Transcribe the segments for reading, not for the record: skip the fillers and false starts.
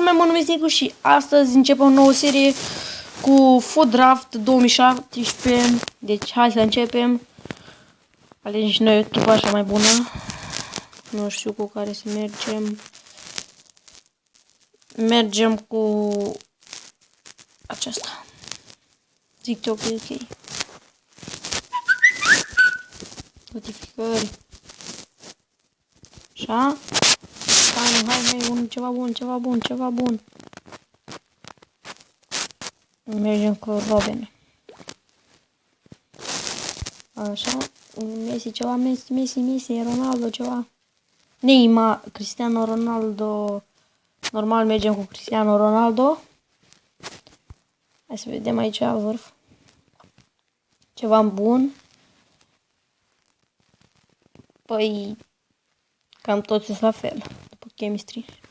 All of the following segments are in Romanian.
lume, mă numesc Nicu și astăzi începem o nouă serie cu Food Draft 2017. Deci hai să începem. Alegi noi YouTube așa mai bună. Nu știu cu care să mergem. Mergem cu aceasta. Zic ce ok. Notificări. Așa. Hai, ceva bun. Mergem cu Robin. Așa. Messi, Ronaldo, ceva. Neymar, Cristiano Ronaldo. Normal mergem cu Cristiano Ronaldo. Hai să vedem aici vârf. Ceva bun. Păi, cam toți sunt la fel, după chemistry.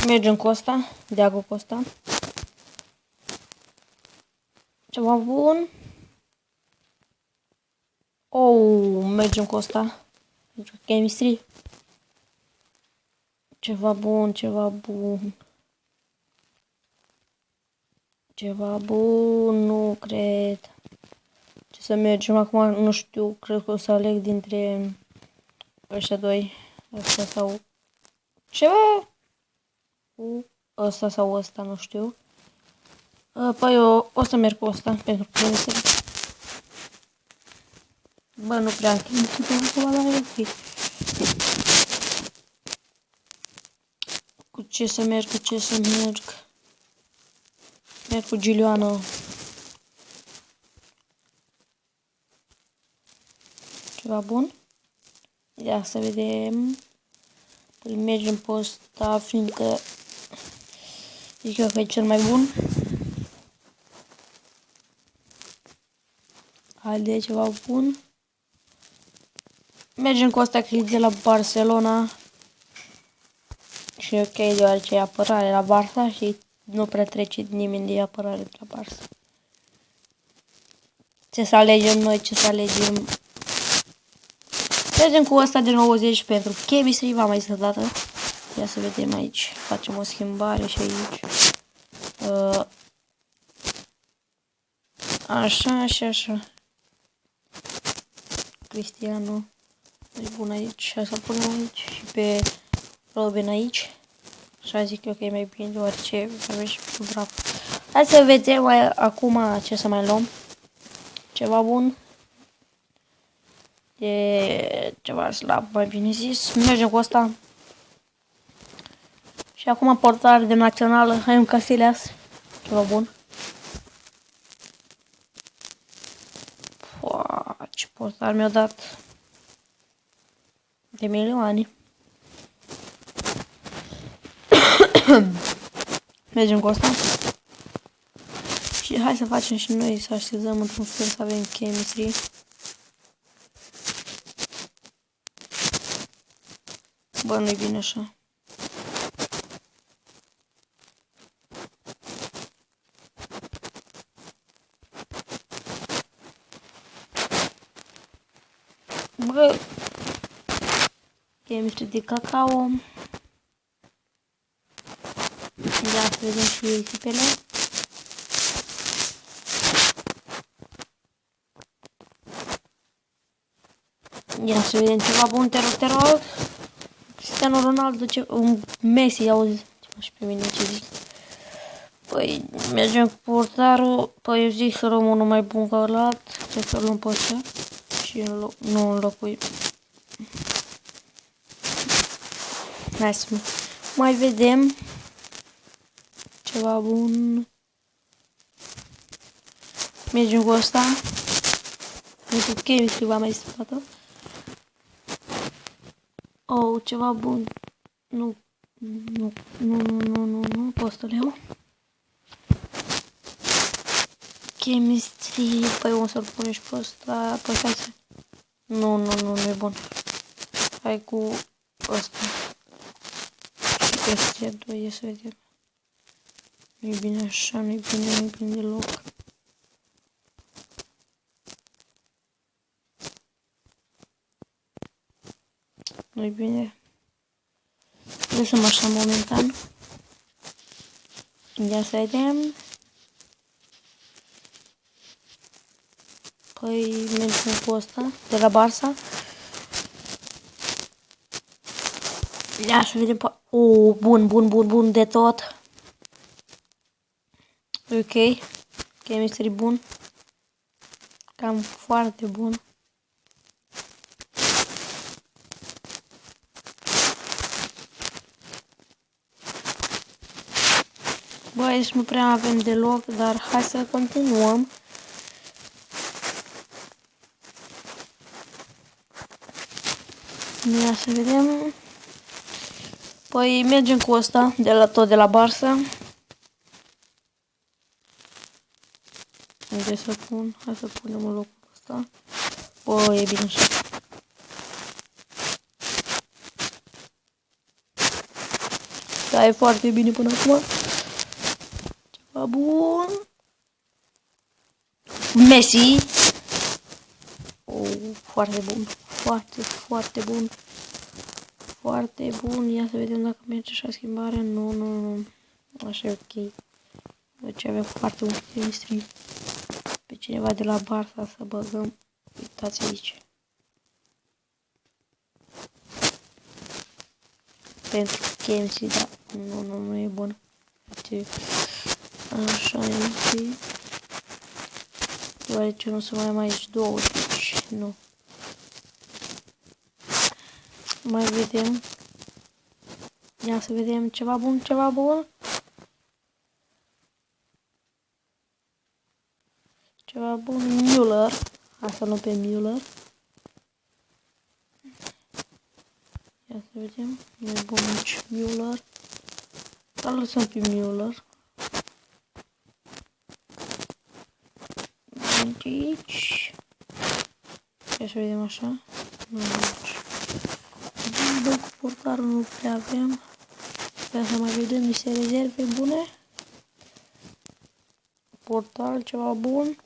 Mergem cu ăsta, Diago Costa. Ceva bun. Oh, mergem cu ăsta. Pentru chemistry. Ceva bun. Nu cred. Ce să mergem acum, nu știu, cred că o să aleg dintre ăștia doi. Ăsta sau ceva. Ăsta sau ăsta, nu știu. Păi eu o să merg cu ăsta pentru chemistry. Bă, nu prea am chemistry pentru că dar e ok. Cu ce să merg? Merg cu Giuliano. Ceva bun? Ia să vedem. Păi mergem pe ăsta, fiindcă zic eu că e cel mai bun. Haide, ceva bun. Mergem cu ăsta că e de la Barcelona. Și ok, deoarece e apărare la Barça și nu prea trece nimeni de apărare de la Barça. Ce să alegem noi, Mergem cu ăsta de 90 pentru chemistry, v-am mai zis dată. Ia să vedem aici, facem o schimbare și aici. Așa și așa. Cristiano e bun aici, așa să punem aici și pe Robin aici. Așa zic eu că e mai bine, deoarece avem și cu draft. Hai să vedem acum ce să mai luăm. Ceva bun. E ceva slab, mai bine zis. Mergem cu asta. Și acum portare de națională. Hai un Casillas. Ceva bun. Pua, ce portar mi-a dat. De milioane. Mergem cu asta. Și hai să facem și noi să așezăm într-un fel să avem chemistry. Bă, nu-i bine așa. Bă, chemistry de cacao. Ia să vedem și echipele. Ia să vedem ceva bun, te rog. Cristiano Ronaldo, un Messi, auzi, ceva și pe mine ce zic. Păi, mergem cu portarul, păi eu zic să luăm unul mai bun ca ălalt, cred că luăm pe ăsta și nu înlocuim. Hai să mai vedem ceva bun. Mergem cu ăsta. Pentru chemistry v-am mai spus. Oh, ceva bun. Nu pot să le iau. Chemistry, păi o să-l punem și pe ăsta. Păi hai să... Nu e bun. Hai cu ăsta. Și pe ăstea doi, să vedem. Nu-i bine așa, nu-i bine deloc. Nu-i bine. Lăsăm așa momentan. Ia să vedem. Păi mergem cu ăsta de la Barça. Ia să vedem. Bun de tot. Ok. Chemistry bun. Cam foarte bun. Bă, aici nu prea avem deloc, dar hai să continuăm. Ia să vedem. Păi mergem cu ăsta, tot de la Barça. Unde să pun? Hai să punem în locul ăsta. Bă, e bine așa. Da, e foarte bine până acum. Ceva bun. Messi. Foarte bun. Foarte bun. Foarte bun. Ia să vedem dacă merge așa schimbarea. Nu. Așa e ok. Deci avem foarte mult chemistry. Pe cineva de la Barça să băgăm. Uitați aici. Pentru chemistry, da. Nu e bun. Deci, așa aici. Deoarece nu se mai am aici două, deci nu. Mai vedem. Ia să vedem ceva bun. Ceva bun. Müller. Hai să luăm pe Müller. Ia să vedem. Nu e bun nici Müller. Dar lăsăm pe Müller. Aici. Ia să vedem așa. Nu aici. Bă, cu portarul nu prea avem. Ia să mai vedem niște rezerve bune. Portal, ceva bun.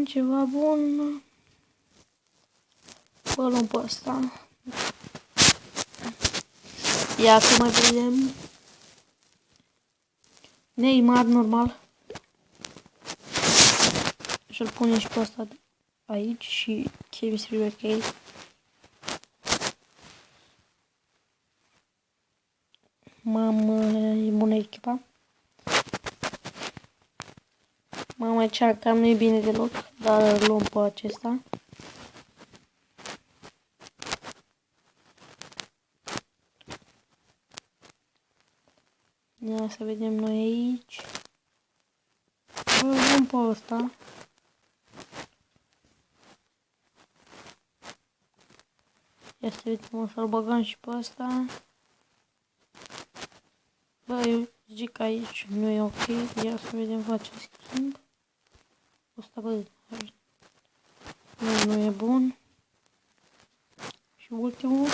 Ceva bun. Bă, luăm pe ăsta. Ia să mai vedem. Neymar, normal. Și-l punem și pe ăsta aici și chemistry ok. Mamă, e bună echipa. Mamă, cea cam nu e bine deloc, dar luăm pe acesta. Ia să vedem noi aici. Luăm pe ăsta. Ia să vedem, o să-l băgăm și pe ăsta. Bă, eu zic că aici nu e ok. Ia să vedem, face schimb. Ăsta, bă, nu e bun. Și ultimul,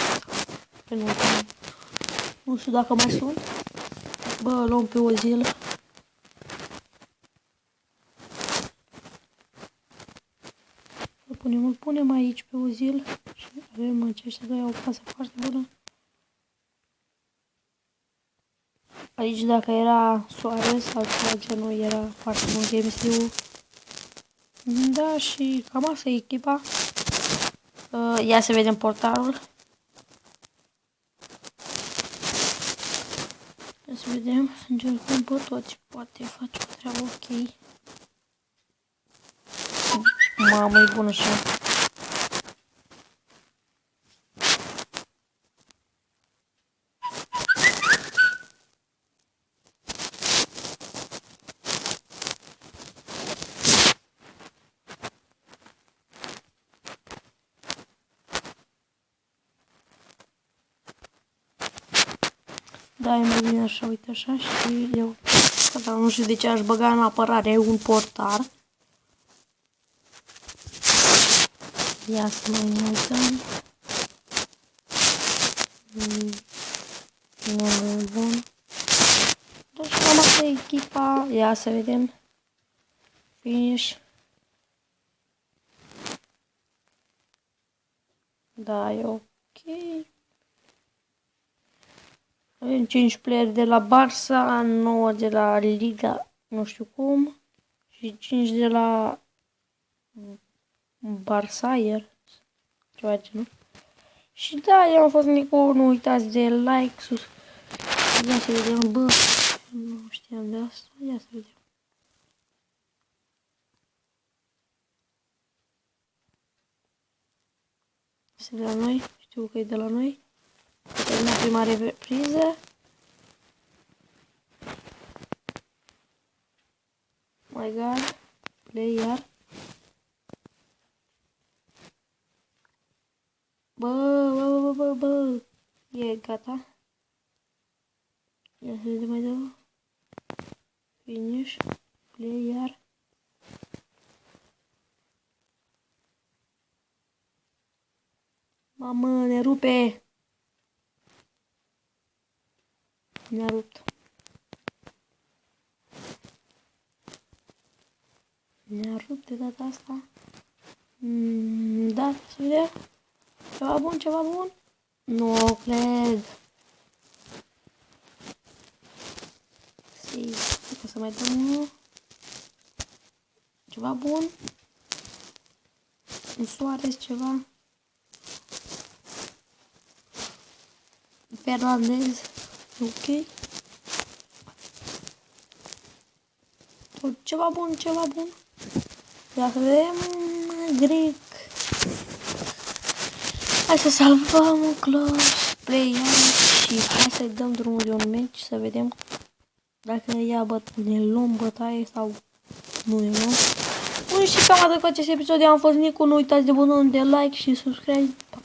penultimul. Nu știu dacă mai sunt. Bă, luăm pe Ozil. Îl punem aici pe Ozil. Și avem aceștia doi, au o pasă foarte bună. Aici dacă era Suarez sau ceva genul, era foarte bun chemistry-ul. Da, și cam asta e echipa. Ia să vedem portarul. Ia să vedem, încercăm pe toți, poate face o treabă ok. Mamă, e bună așa. Da, e mai bine așa, uite așa și eu, dar nu știu de ce aș băga în apărare un portar. Ia să mai uităm. Nu e bun. Deci cam asta e echipa. Ia să vedem. Finish. Da, e ok. Avem 5 playeri de la Barça, 9 de la Liga, nu știu cum, și 5 de la Barsayer, ceva genul. Și da, eu am fost Nicu, nu uitați de like, sus. Ia să vedem, bă, nu știam de asta, ia să vedem. Este de la noi, știu că e de la noi. Termină prima repriză. My god, play iar. Bă, e gata. Ia să vedem mai dau. Finish, play iar. Mamă, ne rupe! Ne-a rupt. Ne-a rupt de data asta. Da, să vedem. Ceva bun, ceva bun? Nu cred. Să să mai dăm unul. Ceva bun. Un Suarez, ceva. Fernandez. Ok. Ceva bun, ceva bun. Ia să vedem. Grec. Hai să salvăm un close play și hai să-i dăm drumul de un match să vedem dacă ne luăm bătaie sau nu ne luăm. Bun, și cam atât cu acest episod. Eu am fost Nicu, nu uitați de butonul de like și subscribe. Pa.